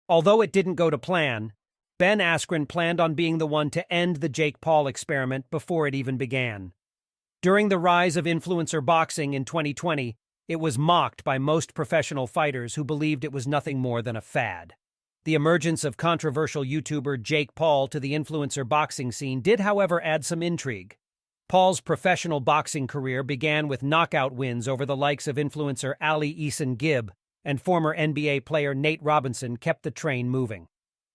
Although it didn't go to plan, Ben Askren planned on being the one to end the Jake Paul experiment before it even began. During the rise of influencer boxing in 2020, it was mocked by most professional fighters who believed it was nothing more than a fad. The emergence of controversial YouTuber Jake Paul to the influencer boxing scene did, however, add some intrigue. Paul's professional boxing career began with knockout wins over the likes of influencer Ali Eason Gibb, and former NBA player Nate Robinson kept the train moving.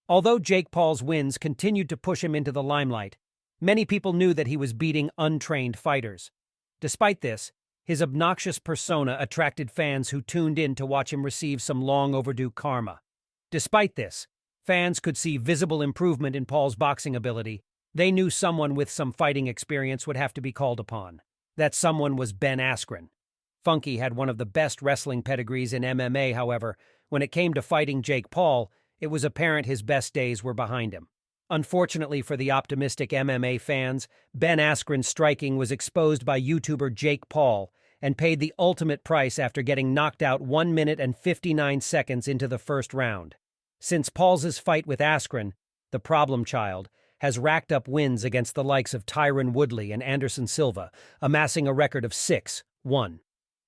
Although Jake Paul's wins continued to push him into the limelight, many people knew that he was beating untrained fighters. Despite this, his obnoxious persona attracted fans who tuned in to watch him receive some long-overdue karma. Despite this, fans could see visible improvement in Paul's boxing ability. They knew someone with some fighting experience would have to be called upon. That someone was Ben Askren. Funky had one of the best wrestling pedigrees in MMA, however. When it came to fighting Jake Paul, it was apparent his best days were behind him. Unfortunately for the optimistic MMA fans, Ben Askren's striking was exposed by YouTuber Jake Paul and paid the ultimate price after getting knocked out 1 minute and 59 seconds into the first round. Since Paul's fight with Askren, the problem child, has racked up wins against the likes of Tyron Woodley and Anderson Silva, amassing a record of 6-1.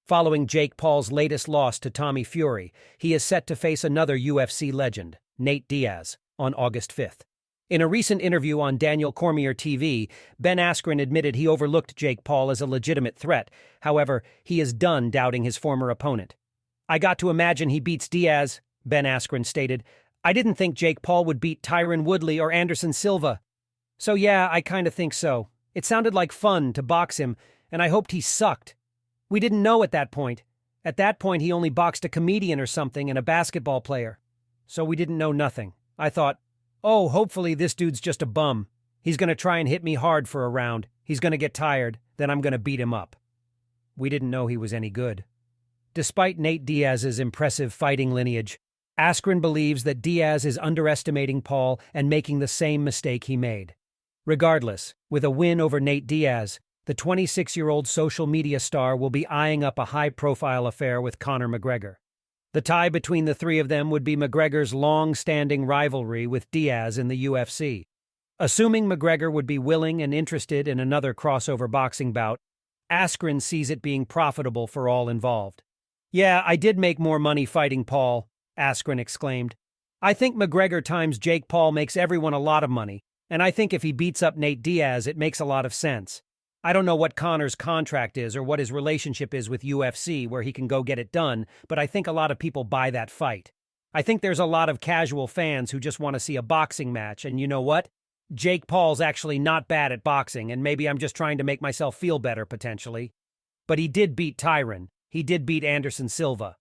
Following Jake Paul's latest loss to Tommy Fury, he is set to face another UFC legend, Nate Diaz, on August 5th. In a recent interview on Daniel Cormier TV, Ben Askren admitted he overlooked Jake Paul as a legitimate threat. However, he is done doubting his former opponent. "I got to imagine he beats Diaz," Ben Askren stated. "I didn't think Jake Paul would beat Tyron Woodley or Anderson Silva. So yeah, I kinda think so. It sounded like fun to box him, and I hoped he sucked. We didn't know at that point. At that point, he only boxed a comedian or something and a basketball player. So we didn't know nothing. I thought, oh, hopefully this dude's just a bum. He's gonna try and hit me hard for a round. He's gonna get tired, then I'm gonna beat him up." We didn't know he was any good. Despite Nate Diaz's impressive fighting lineage, Askren believes that Diaz is underestimating Paul and making the same mistake he made. Regardless, with a win over Nate Diaz, the 26-year-old social media star will be eyeing up a high-profile affair with Conor McGregor. The tie between the three of them would be McGregor's long-standing rivalry with Diaz in the UFC. Assuming McGregor would be willing and interested in another crossover boxing bout, Askren sees it being profitable for all involved. "Yeah, I did make more money fighting Paul," Askren exclaimed. "I think McGregor times Jake Paul makes everyone a lot of money, and I think if he beats up Nate Diaz, it makes a lot of sense. I don't know what Conor's contract is or what his relationship is with UFC where he can go get it done, but I think a lot of people buy that fight. I think there's a lot of casual fans who just want to see a boxing match, and you know what? Jake Paul's actually not bad at boxing, and maybe I'm just trying to make myself feel better, potentially. But he did beat Tyron. He did beat Anderson Silva.